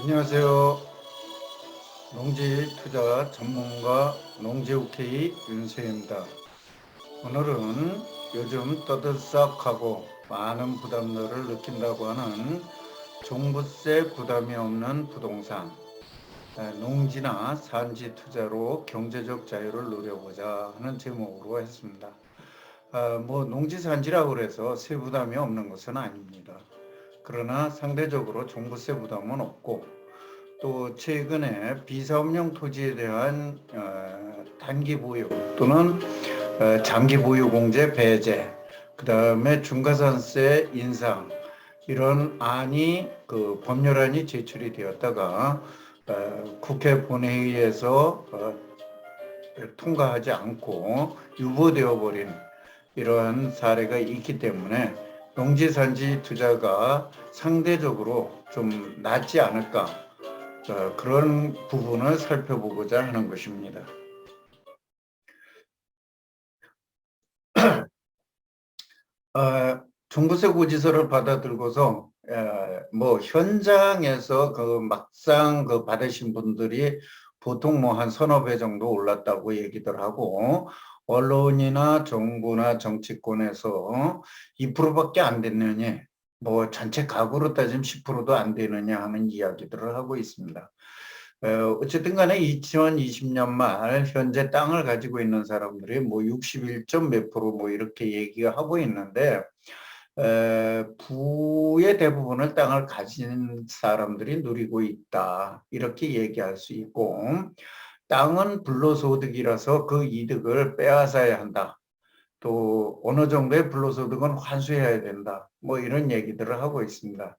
안녕하세요. 농지 투자 전문가 농지OK 윤세입니다. 오늘은 요즘 떠들썩하고 많은 부담들을 느낀다고 하는 종부세 부담이 없는 부동산, 농지나 산지 투자로 경제적 자유를 누려보자 하는 제목으로 했습니다. 농지 산지라고 해서 세 부담이 없는 것은 아닙니다. 그러나 상대적으로 종부세 부담은 없고 또 최근에 비사업용 토지에 대한 단기 보유 또는 장기 보유 공제 배제, 그 다음에 중과산세 인상 이런 안이 그 법률안이 제출이 되었다가 국회 본회의에서 통과하지 않고 유보되어 버린 이러한 사례가 있기 때문에 농지산지 투자가 상대적으로 좀 낫지 않을까, 그런 부분을 살펴보고자 하는 것입니다. 종부세 고지서를 받아들고서 현장에서 그 막상 그 받으신 분들이 보통 뭐 한 서너 배 정도 올랐다고 얘기들 하고, 언론이나 정부나 정치권에서 2%밖에 안 됐느니 뭐 전체 가구로 따지면 10%도 안 되느냐 하는 이야기들을 하고 있습니다. 어쨌든 간에 2020년 말 현재 땅을 가지고 있는 사람들이 뭐 61점 몇 프로 뭐 이렇게 얘기가 하고 있는데, 부의 대부분을 땅을 가진 사람들이 누리고 있다, 이렇게 얘기할 수 있고, 땅은 불로소득이라서 그 이득을 빼앗아야 한다, 또 어느 정도의 불로소득은 환수해야 된다, 뭐 이런 얘기들을 하고 있습니다.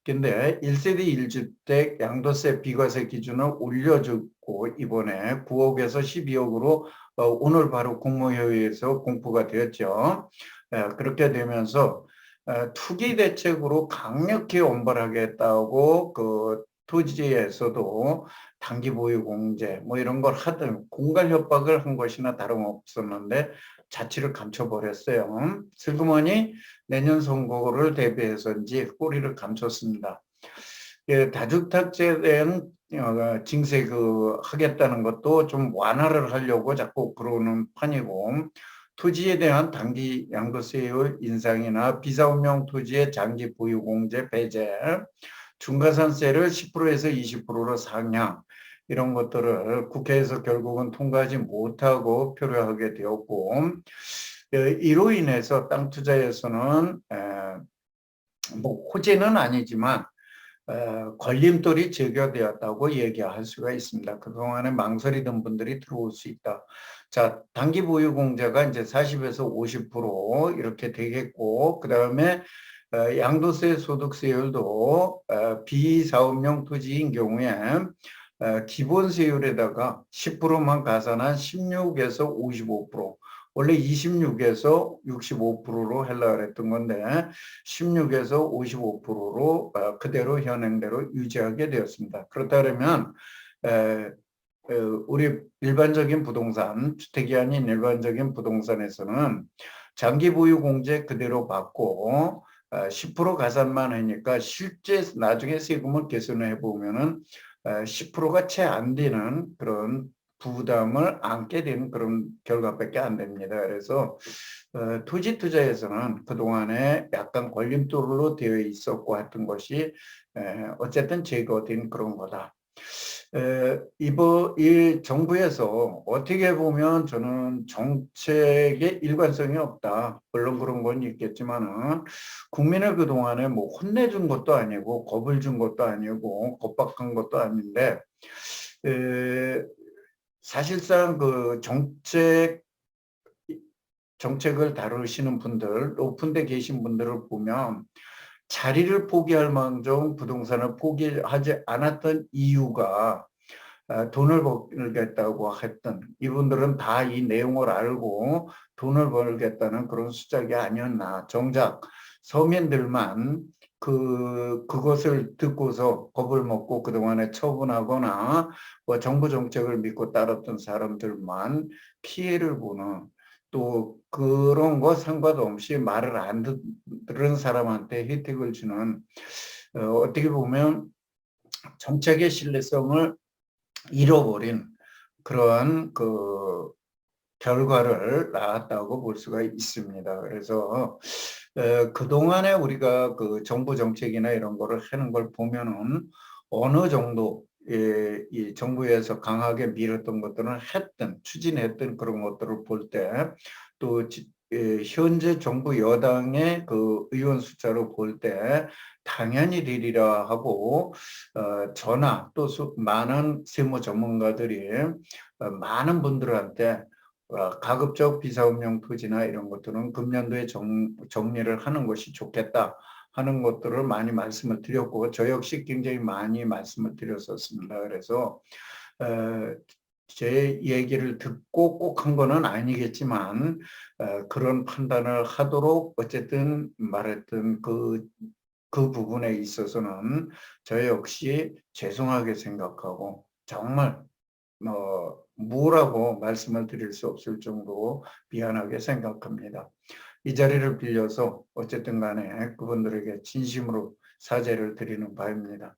근데 1세대 1주택 양도세 비과세 기준을 올려주고 이번에 9억에서 12억으로 오늘 바로 국무회의에서 공포가 되었죠. 그렇게 되면서 투기 대책으로 강력히 엄벌하겠다고 그 토지에서도 단기 보유 공제 뭐 이런 걸 하든 공갈 협박을 한 것이나 다름없었는데 자취를 감춰버렸어요. 슬그머니 내년 선거를 대비해서인지 꼬리를 감췄습니다. 다주택자에 대한 징세 하겠다는 것도 좀 완화를 하려고 자꾸 그러는 판이고, 토지에 대한 단기 양도세율 인상이나 비사업용 토지의 장기 보유 공제 배제, 중과산세를 10%에서 20%로 상향, 이런 것들을 국회에서 결국은 통과하지 못하고 표류하게 되었고, 이로 인해서 땅 투자에서는 뭐 호재는 아니지만 걸림돌이 제거되었다고 얘기할 수가 있습니다. 그동안에 망설이던 분들이 들어올 수 있다. 자, 단기 보유 공제가 이제 40에서 50% 이렇게 되겠고, 그 다음에 양도세 소득세율도 비사업용 토지인 경우에 기본세율에다가 10%만 가산한 16에서 55%, 원래 26에서 65%로 하려고 했던 건데 16에서 55%로 그대로 현행대로 유지하게 되었습니다. 그렇다면 우리 일반적인 부동산, 주택이 아닌 일반적인 부동산에서는 장기 보유 공제 그대로 받고 10% 가산만 하니까 실제 나중에 세금을 계산해 보면은 10%가 채 안 되는 그런 부담을 안게 되는 그런 결과밖에 안 됩니다. 그래서 토지 투자에서는 그동안에 약간 걸림돌로 되어 있었고 했던 것이 어쨌든 제거된 그런 거다. 이 정부에서 어떻게 보면 저는 정책에 일관성이 없다, 물론 그런 건 있겠지만은 국민을 그동안에 뭐 혼내준 것도 아니고 겁을 준 것도 아니고 겁박한 것도 아닌데, 에, 사실상 그 정책을 다루시는 분들, 높은 데 계신 분들을 보면 자리를 포기할 망정 부동산을 포기하지 않았던 이유가 돈을 벌겠다고 했던, 이분들은 다 이 내용을 알고 돈을 벌겠다는 그런 수작이 아니었나. 정작 서민들만 그것을 듣고서 겁을 먹고 그동안에 처분하거나 뭐 정부 정책을 믿고 따랐던 사람들만 피해를 보는, 또 그런 거 상관없이 말을 안 들은 사람한테 혜택을 주는, 어떻게 보면 정책의 신뢰성을 잃어버린 그러한 결과를 낳았다고 볼 수가 있습니다. 그래서 그동안에 우리가 정부 정책이나 이런 거를 하는 걸 보면은 어느 정도 이 정부에서 강하게 밀었던 것들은 추진했던 그런 것들을 볼 때 또 현재 정부 여당의 의원 숫자로 볼 때 당연히 되리라 하고 저나 또 많은 세무 전문가들이 많은 분들한테 가급적 비사업용 토지나 이런 것들은 금년도에 정리를 하는 것이 좋겠다 하는 것들을 많이 말씀을 드렸고 저 역시 굉장히 많이 말씀을 드렸었습니다. 그래서 제 얘기를 듣고 꼭 한 거는 아니겠지만 그런 판단을 하도록 어쨌든 말했던 그 부분에 있어서는 저 역시 죄송하게 생각하고 정말 뭐라고 말씀을 드릴 수 없을 정도로 미안하게 생각합니다. 이 자리를 빌려서 어쨌든 간에 그분들에게 진심으로 사죄를 드리는 바입니다.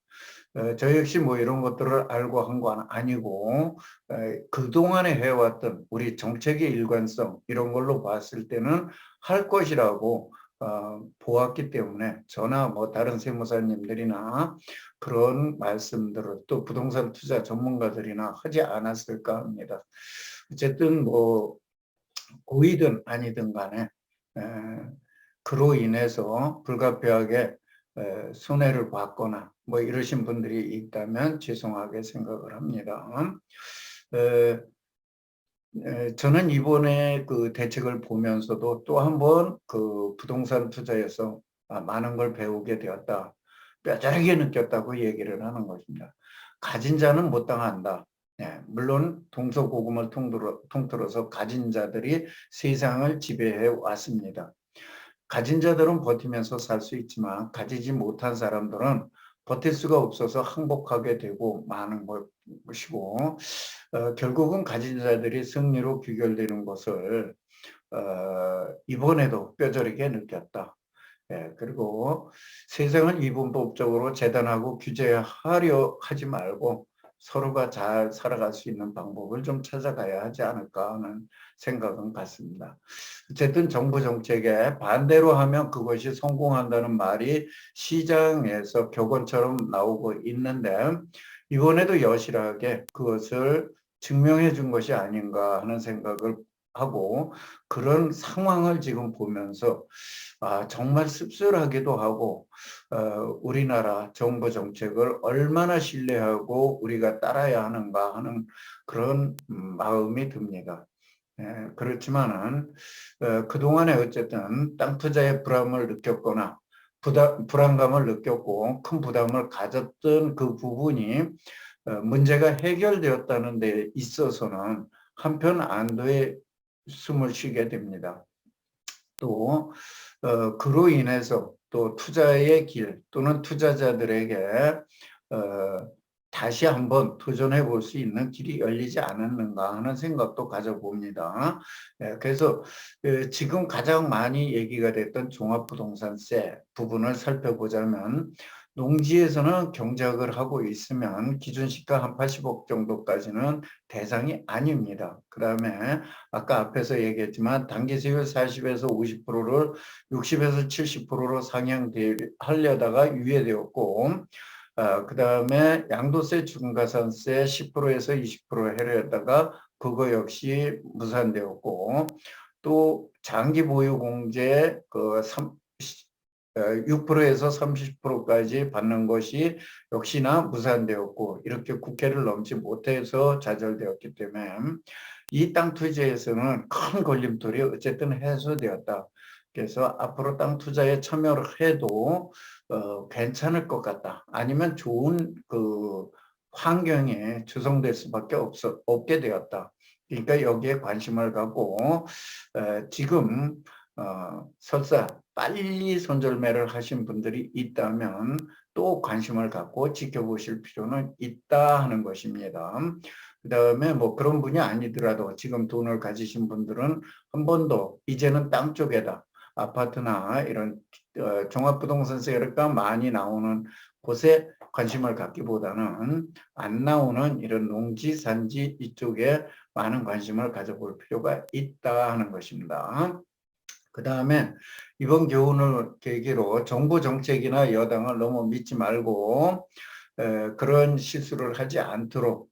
저 역시 뭐 이런 것들을 알고 한 건 아니고 그동안에 해왔던 우리 정책의 일관성 이런 걸로 봤을 때는 할 것이라고 보았기 때문에 저나 뭐 다른 세무사님들이나 그런 말씀들을 또 부동산 투자 전문가들이나 하지 않았을까 합니다. 어쨌든 뭐 고이든 아니든 간에 그로 인해서 불가피하게 손해를 봤거나 뭐 이러신 분들이 있다면 죄송하게 생각을 합니다. 저는 이번에 그 대책을 보면서도 또 한 번 부동산 투자에서 많은 걸 배우게 되었다. 뼈저리게 느꼈다고 얘기를 하는 것입니다. 가진 자는 못 당한다. 네, 물론 동서고금을 통틀어서 가진 자들이 세상을 지배해 왔습니다. 가진 자들은 버티면서 살 수 있지만 가지지 못한 사람들은 버틸 수가 없어서 항복하게 되고 마는 것이고 결국은 가진 자들이 승리로 귀결되는 것을 이번에도 뼈저리게 느꼈다. 그리고 세상을 이분법적으로 재단하고 규제하려 하지 말고 서로가 잘 살아갈 수 있는 방법을 좀 찾아가야 하지 않을까 하는 생각은 같습니다. 어쨌든 정부 정책에 반대로 하면 그것이 성공한다는 말이 시장에서 격언처럼 나오고 있는데 이번에도 여실하게 그것을 증명해 준 것이 아닌가 하는 생각을 하고 그런 상황을 지금 보면서 정말 씁쓸하기도 하고 우리나라 정부 정책을 얼마나 신뢰하고 우리가 따라야 하는가 하는 그런 마음이 듭니다. 그렇지만은 그동안에 어쨌든 땅 투자에 불안을 느꼈거나 불안감을 느꼈고 큰 부담을 가졌던 그 부분이 문제가 해결되었다는 데 있어서는 한편 안도의 숨을 쉬게 됩니다. 또 그로 인해서 또 투자의 길 또는 투자자들에게 다시 한번 도전해 볼 수 있는 길이 열리지 않았는가 하는 생각도 가져봅니다. 그래서 지금 가장 많이 얘기가 됐던 종합부동산세 부분을 살펴보자면 농지에서는 경작을 하고 있으면 기준시가 한 80억 정도까지는 대상이 아닙니다. 그 다음에 아까 앞에서 얘기했지만 단기세율 40에서 50%를 60에서 70%로 상향하려다가 유예되었고 그 다음에 양도세, 중과산세 10%에서 20% 하려다가 그거 역시 무산되었고 또 장기보유공제 6%에서 30%까지 받는 것이 역시나 무산되었고 이렇게 국회를 넘지 못해서 좌절되었기 때문에 이 땅 투자에서는 큰 걸림돌이 어쨌든 해소되었다. 그래서 앞으로 땅 투자에 참여를 해도 괜찮을 것 같다. 아니면 좋은 환경에 조성될 수밖에 없게 되었다. 그러니까 여기에 관심을 갖고 지금 설사 빨리 손절매를 하신 분들이 있다면 또 관심을 갖고 지켜보실 필요는 있다 하는 것입니다. 그 다음에 뭐 그런 분이 아니더라도 지금 돈을 가지신 분들은 한 번 더 이제는 땅 쪽에다 아파트나 이런 종합부동산 세가 많이 나오는 곳에 관심을 갖기보다는 안 나오는 이런 농지, 산지 이쪽에 많은 관심을 가져볼 필요가 있다 하는 것입니다. 그 다음에 이번 교훈을 계기로 정부 정책이나 여당을 너무 믿지 말고 그런 실수를 하지 않도록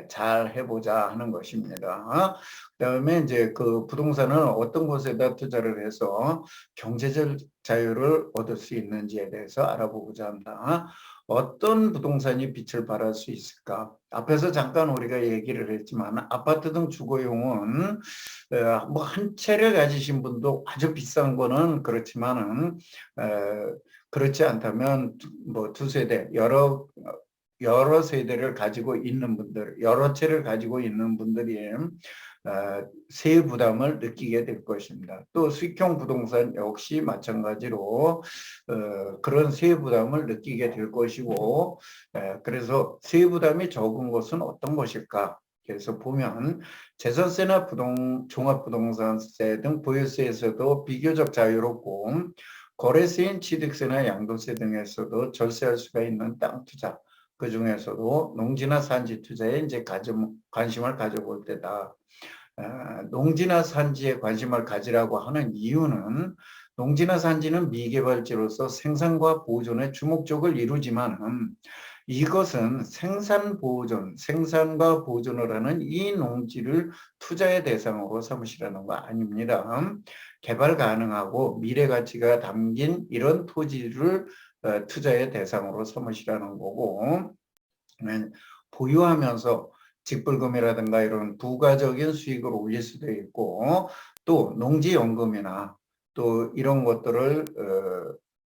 잘 해보자 하는 것입니다. 그다음에 이제 그 부동산은 어떤 곳에다 투자를 해서 경제적 자유를 얻을 수 있는지에 대해서 알아보고자 합니다. 어떤 부동산이 빛을 발할 수 있을까? 앞에서 잠깐 우리가 얘기를 했지만 아파트 등 주거용은 뭐 한 채를 가지신 분도 아주 비싼 거는 그렇지만은 그렇지 않다면 뭐 두 세대 여러 세대를 가지고 있는 분들, 여러 채를 가지고 있는 분들이 세율 부담을 느끼게 될 것입니다. 또 수익형 부동산 역시 마찬가지로 그런 세율 부담을 느끼게 될 것이고, 그래서 세율 부담이 적은 것은 어떤 것일까? 그래서 보면 재산세나 종합부동산세 등 보유세에서도 비교적 자유롭고 거래세인 취득세나 양도세 등에서도 절세할 수가 있는 땅 투자, 그 중에서도 농지나 산지 투자에 이제 관심을 가져볼 때다. 농지나 산지에 관심을 가지라고 하는 이유는 농지나 산지는 미개발지로서 생산과 보존에 주목적을 이루지만 이것은 생산과 보존을 하는 이 농지를 투자의 대상으로 삼으시라는 거 아닙니다. 개발 가능하고 미래 가치가 담긴 이런 토지를 투자의 대상으로 삼으시라는 거고, 보유하면서 직불금이라든가 이런 부가적인 수익을 올릴 수도 있고, 또 농지연금이나 또 이런 것들을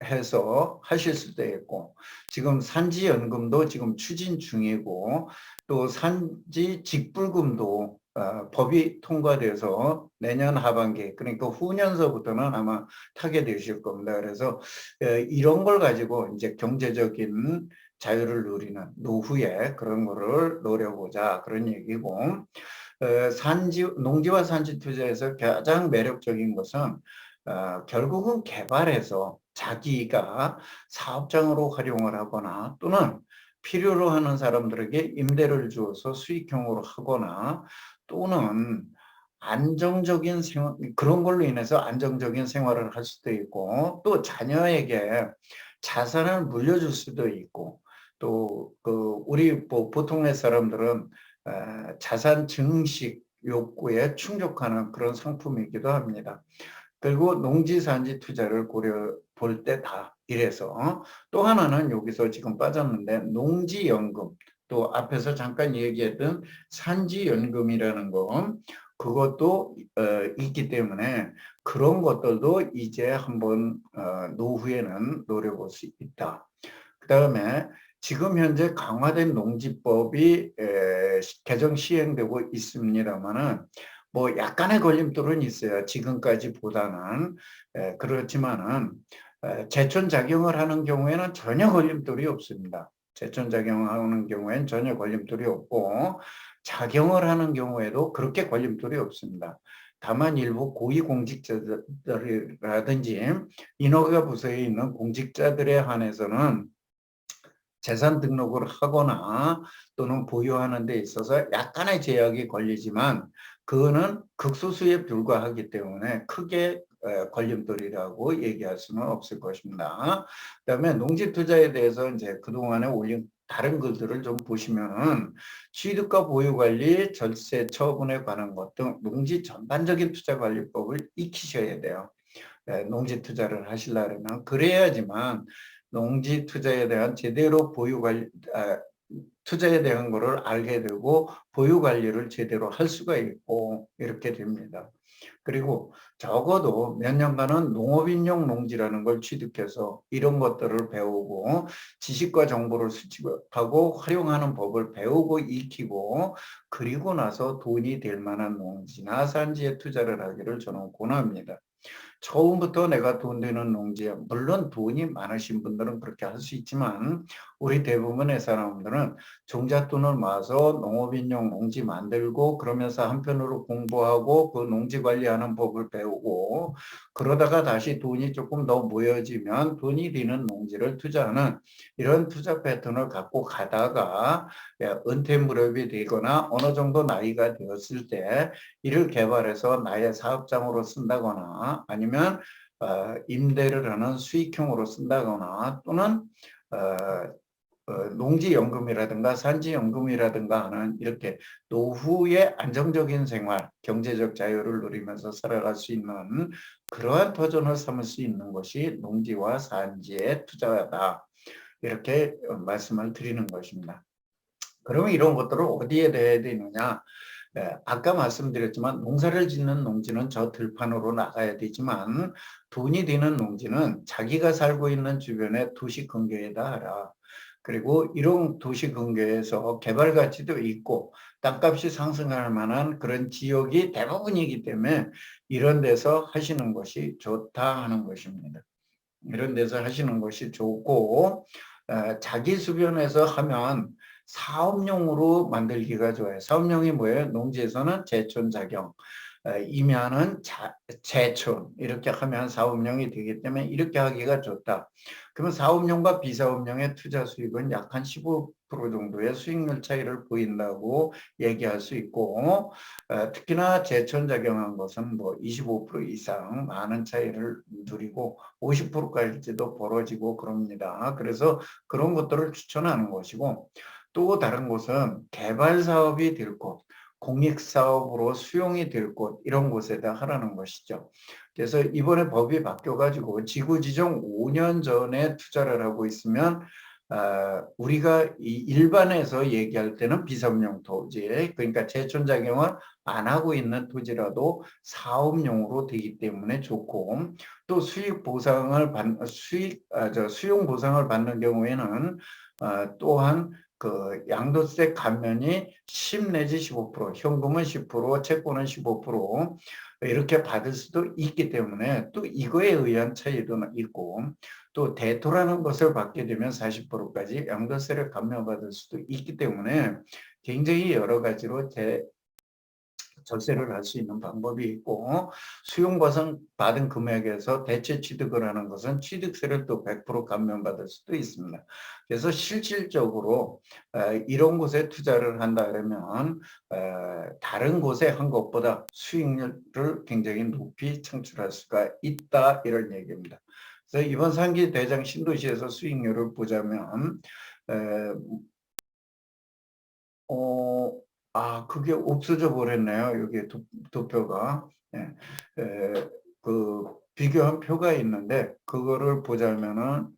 해서 하실 수도 있고, 지금 산지연금도 지금 추진 중이고, 또 산지 직불금도 법이 통과돼서 내년 하반기, 그러니까 후년서부터는 아마 타게 되실 겁니다. 그래서 이런 걸 가지고 이제 경제적인 자유를 누리는 노후에 그런 거를 노려보자 그런 얘기고, 농지와 산지 투자에서 가장 매력적인 것은 결국은 개발해서 자기가 사업장으로 활용을 하거나 또는 필요로 하는 사람들에게 임대를 주어서 수익형으로 하거나 또는 안정적인 생활, 그런 걸로 인해서 안정적인 생활을 할 수도 있고 또 자녀에게 자산을 물려줄 수도 있고 또 그 우리 뭐 보통의 사람들은 자산 증식 욕구에 충족하는 그런 상품이기도 합니다. 그리고 농지 산지 투자를 고려 볼 때 다 이래서 또 하나는 여기서 지금 빠졌는데 농지연금 또 앞에서 잠깐 얘기했던 산지연금이라는 거 그것도 있기 때문에 그런 것들도 이제 한번 노후에는 노려볼 수 있다. 그 다음에 지금 현재 강화된 농지법이 개정 시행되고 있습니다만은 뭐 약간의 걸림돌은 있어요. 지금까지보다는 그렇지만은 제촌 작용을 하는 경우에는 전혀 걸림돌이 없습니다. 제촌 작용하는 경우에는 전혀 걸림돌이 없고 작용을 하는 경우에도 그렇게 걸림돌이 없습니다. 다만 일부 고위공직자들이라든지 인허가 부서에 있는 공직자들에 한해서는 재산 등록을 하거나 또는 보유하는 데 있어서 약간의 제약이 걸리지만 그거는 극소수에 불과하기 때문에 크게 걸림돌이라고 얘기할 수는 없을 것입니다. 그다음에 농지 투자에 대해서 이제 그동안에 올린 다른 글들을 좀 보시면은 취득과 보유 관리, 절세 처분에 관한 것 등 농지 전반적인 투자 관리법을 익히셔야 돼요. 농지 투자를 하시려면 그래야지만 농지 투자에 대한 제대로 보유 관리 투자에 대한 거를 알게 되고 보유 관리를 제대로 할 수가 있고 이렇게 됩니다. 그리고 적어도 몇 년간은 농업인용 농지라는 걸 취득해서 이런 것들을 배우고 지식과 정보를 수집하고 활용하는 법을 배우고 익히고 그리고 나서 돈이 될 만한 농지나 산지에 투자를 하기를 저는 권합니다. 처음부터 내가 돈 되는 농지에 물론 돈이 많으신 분들은 그렇게 할 수 있지만 우리 대부분의 사람들은 종잣돈을 모아서 농업인용 농지 만들고 그러면서 한편으로 공부하고 그 농지 관리하는 법을 배우고 되고, 그러다가 다시 돈이 조금 더 모여지면 돈이 되는 농지를 투자하는 이런 투자 패턴을 갖고 가다가 은퇴 무렵이 되거나 어느 정도 나이가 되었을 때 이를 개발해서 나의 사업장으로 쓴다거나 아니면 임대를 하는 수익형으로 쓴다거나 또는 농지연금이라든가 산지연금이라든가 하는 이렇게 노후의 안정적인 생활, 경제적 자유를 누리면서 살아갈 수 있는 그러한 터전을 삼을 수 있는 것이 농지와 산지의 투자다. 이렇게 말씀을 드리는 것입니다. 그러면 이런 것들을 어디에 대야 되느냐? 아까 말씀드렸지만 농사를 짓는 농지는 저 들판으로 나가야 되지만 돈이 되는 농지는 자기가 살고 있는 주변의 도시 근교에다 하라. 그리고 이런 도시 근교에서 개발 가치도 있고 땅값이 상승할 만한 그런 지역이 대부분이기 때문에 이런 데서 하시는 것이 좋다 하는 것입니다. 이런 데서 하시는 것이 좋고 자기 주변에서 하면 사업용으로 만들기가 좋아요. 사업용이 뭐예요? 농지에서는 제촌작용, 임야는 제촌 이렇게 하면 사업용이 되기 때문에 이렇게 하기가 좋다. 그러면 사업용과 비사업용의 투자 수익은 약 한 15% 정도의 수익률 차이를 보인다고 얘기할 수 있고 특히나 제촌작용한 것은 뭐 25% 이상 많은 차이를 누리고 50%까지도 벌어지고 그럽니다. 그래서 그런 것들을 추천하는 것이고 또 다른 곳은 개발 사업이 될 곳, 공익 사업으로 수용이 될 곳 이런 곳에다 하라는 것이죠. 그래서 이번에 법이 바뀌어가지고 지구지정 5년 전에 투자를 하고 있으면 우리가 일반에서 얘기할 때는 비사업용 토지, 그러니까 제촌작용을 안 하고 있는 토지라도 사업용으로 되기 때문에 좋고 또 수용 보상을 받는 경우에는 또한 그 양도세 감면이 10 내지 15%, 현금은 10%, 채권은 15% 이렇게 받을 수도 있기 때문에 또 이거에 의한 차이도 있고 또 대토라는 것을 받게 되면 40%까지 양도세를 감면받을 수도 있기 때문에 굉장히 여러 가지로 절세를 할 수 있는 방법이 있고 수용과선 받은 금액에서 대체 취득을 하는 것은 취득세를 또 100% 감면받을 수도 있습니다. 그래서 실질적으로 이런 곳에 투자를 한다 그러면 다른 곳에 한 것보다 수익률을 굉장히 높이 창출할 수가 있다 이런 얘기입니다. 그래서 이번 상기 대장 신도시에서 수익률을 보자면 그게 없어져 버렸네요. 여기 도표가. 예. 그 비교한 표가 있는데 그거를 보자면은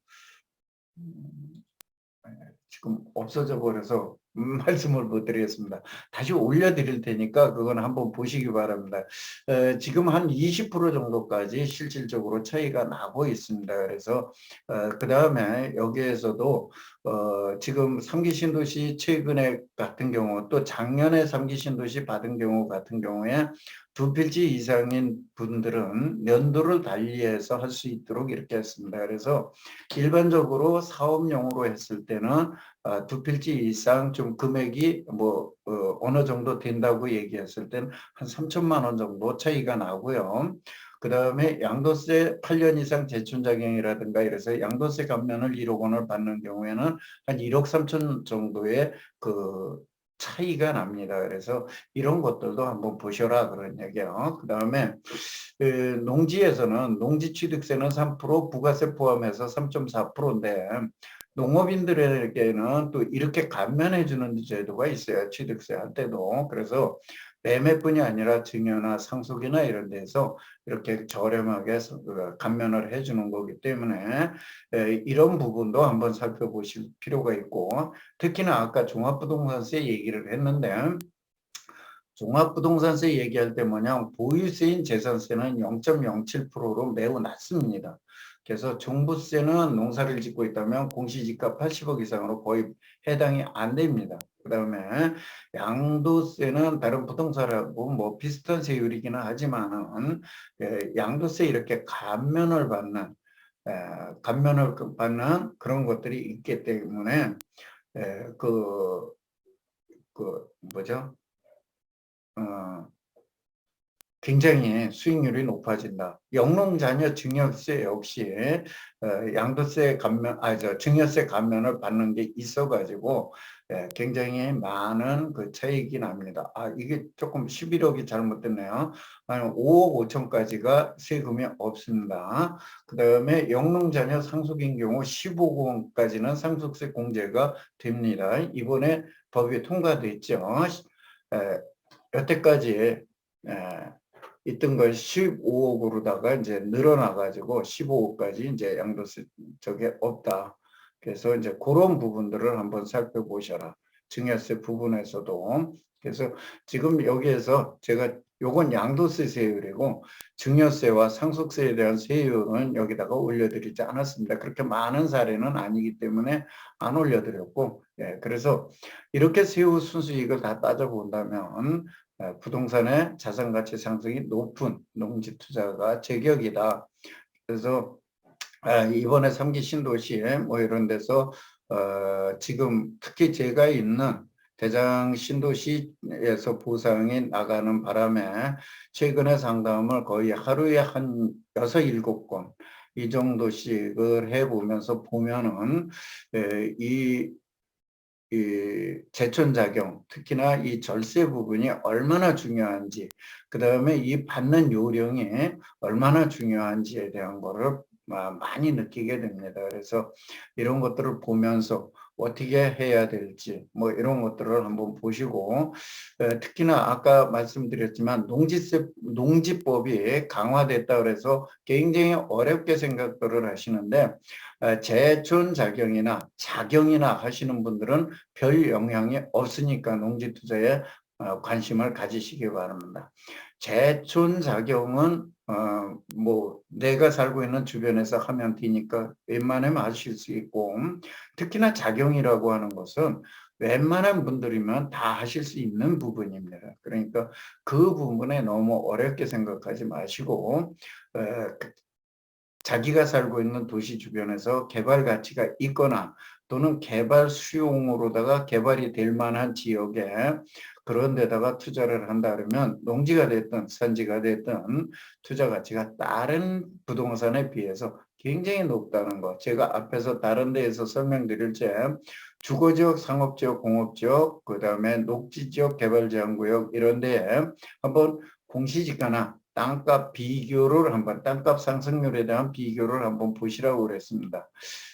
지금 없어져 버려서 말씀을 못 드리겠습니다. 다시 올려드릴 테니까 그건 한번 보시기 바랍니다. 지금 한 20% 정도까지 실질적으로 차이가 나고 있습니다. 그래서 그 다음에 여기에서도 지금 3기 신도시 최근에 같은 경우 또 작년에 3기 신도시 받은 경우 같은 경우에 두 필지 이상인 분들은 연도를 달리해서 할 수 있도록 이렇게 했습니다. 그래서 일반적으로 사업용으로 했을 때는 두 필지 이상 좀 금액이 뭐 어느 정도 된다고 얘기했을 때는 한 3천만 원 정도 차이가 나고요. 그 다음에 양도세 8년 이상 재춘작용이라든가 이래서 양도세 감면을 1억 원을 받는 경우에는 한 1억 3천 정도의 그 차이가 납니다. 그래서 이런 것들도 한번 보셔라 그런 얘기예요. 그 다음에 농지에서는 농지취득세는 3%, 부가세 포함해서 3.4%인데 농업인들에게는 또 이렇게 감면해 주는 제도가 있어요. 취득세 할 때도. 그래서 매매뿐이 아니라 증여나 상속이나 이런 데서 이렇게 저렴하게 감면을 해주는 거기 때문에 이런 부분도 한번 살펴보실 필요가 있고 특히나 아까 종합부동산세 얘기를 했는데 종합부동산세 얘기할 때 뭐냐 보유세인 재산세는 0.07%로 매우 낮습니다. 그래서 종부세는 농사를 짓고 있다면 공시지가 80억 이상으로 거의 해당이 안 됩니다. 그 다음에 양도세는 다른 부동산하고 뭐 비슷한 세율이기는 하지만은 양도세 이렇게 감면을 받는 그런 것들이 있기 때문에 그 뭐죠? 어, 굉장히 수익률이 높아진다. 영농자녀 증여세 역시 양도세 감면, 증여세 감면을 받는 게 있어가지고 굉장히 많은 그 차익이 납니다. 이게 조금 11억이 잘못됐네요. 한 5억 5천까지가 세금이 없습니다. 그 다음에 영농자녀 상속인 경우 15억 원까지는 상속세 공제가 됩니다. 이번에 법이 통과됐죠. 여태까지 있던 걸 15억으로다가 이제 늘어나가지고 15억까지 이제 양도세 저게 없다. 그래서 이제 그런 부분들을 한번 살펴보셔라. 증여세 부분에서도. 그래서 지금 여기에서 제가 요건 양도세 세율이고 증여세와 상속세에 대한 세율은 여기다가 올려드리지 않았습니다. 그렇게 많은 사례는 아니기 때문에 안 올려드렸고, 그래서 이렇게 세후 순수이익을 다 따져본다면 부동산의 자산가치 상승이 높은 농지 투자가 제격이다. 그래서 이번에 3기 신도시에 뭐 이런 데서 지금 특히 제가 있는 대장 신도시에서 보상이 나가는 바람에 최근에 상담을 거의 하루에 한 6, 7건 이 정도씩을 해보면서 보면은 이 제촌작용, 특히나 이 절세 부분이 얼마나 중요한지, 그 다음에 이 받는 요령이 얼마나 중요한지에 대한 거를 많이 느끼게 됩니다. 그래서 이런 것들을 보면서 어떻게 해야 될지 뭐 이런 것들을 한번 보시고, 특히나 아까 말씀드렸지만 농지법이 강화됐다 그래서 굉장히 어렵게 생각들을 하시는데, 재촌작용이나 작용이나 하시는 분들은 별 영향이 없으니까 농지 투자에 관심을 가지시기 바랍니다. 재촌작용은 뭐 내가 살고 있는 주변에서 하면 되니까 웬만하면 하실 수 있고, 특히나 작용이라고 하는 것은 웬만한 분들이면 다 하실 수 있는 부분입니다. 그러니까 그 부분에 너무 어렵게 생각하지 마시고 자기가 살고 있는 도시 주변에서 개발 가치가 있거나 또는 개발 수용으로다가 개발이 될 만한 지역에 그런 데다가 투자를 한다 그러면 농지가 됐든 산지가 됐든 투자 가치가 다른 부동산에 비해서 굉장히 높다는 거. 제가 앞에서 다른 데에서 설명드릴 때 주거지역, 상업지역, 공업지역, 그 다음에 녹지지역, 개발제한구역 이런 데에 한번 공시지가나 땅값 비교를 한번 땅값 상승률에 대한 비교를 한번 보시라고 그랬습니다.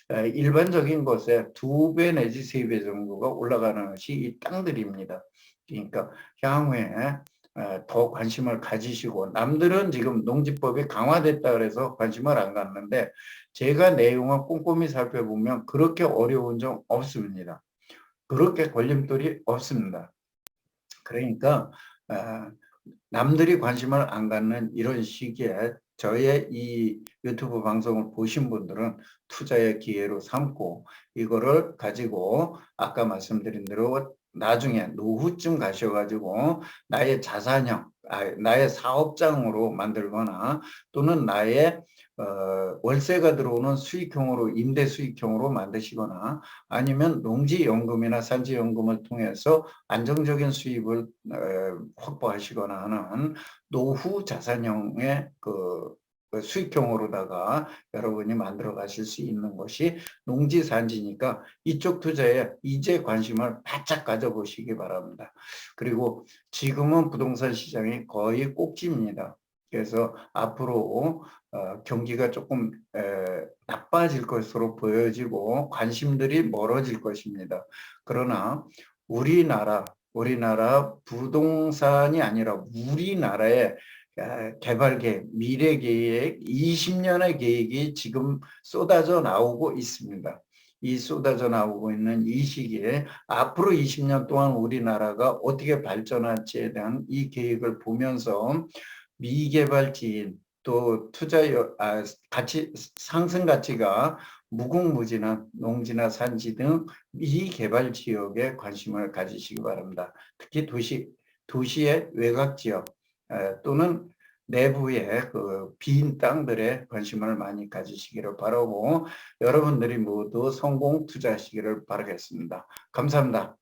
일반적인 것에 2배 내지 3배 정도가 올라가는 것이 이 땅들입니다. 그러니까 향후에 더 관심을 가지시고, 남들은 지금 농지법이 강화됐다 그래서 관심을 안 갖는데 제가 내용을 꼼꼼히 살펴보면 그렇게 어려운 점 없습니다. 그렇게 걸림돌이 없습니다. 그러니까 남들이 관심을 안 갖는 이런 시기에 저의 이 유튜브 방송을 보신 분들은 투자의 기회로 삼고 이거를 가지고 아까 말씀드린 대로 나중에 노후쯤 가셔가지고 나의 자산형, 나의 사업장으로 만들거나 또는 나의 월세가 들어오는 수익형으로 임대 수익형으로 만드시거나 아니면 농지연금이나 산지연금을 통해서 안정적인 수입을 확보하시거나 하는 노후 자산형의 그 수익형으로다가 여러분이 만들어 가실 수 있는 것이 농지 산지니까 이쪽 투자에 이제 관심을 바짝 가져보시기 바랍니다. 그리고 지금은 부동산 시장이 거의 꼭지입니다. 그래서 앞으로 경기가 조금 나빠질 것으로 보여지고 관심들이 멀어질 것입니다. 그러나 우리나라 부동산이 아니라 우리나라의 개발 계획, 미래 계획, 20년의 계획이 지금 쏟아져 나오고 있습니다. 이 쏟아져 나오고 있는 이 시기에 앞으로 20년 동안 우리나라가 어떻게 발전할지에 대한 이 계획을 보면서 미개발지인 또 가치 상승 가치가 무궁무진한 농지나 산지 등 미개발 지역에 관심을 가지시기 바랍니다. 특히 도시의 외곽 지역 또는 내부의 그 빈 땅들에 관심을 많이 가지시기를 바라고 여러분들이 모두 성공 투자하시기를 바라겠습니다. 감사합니다.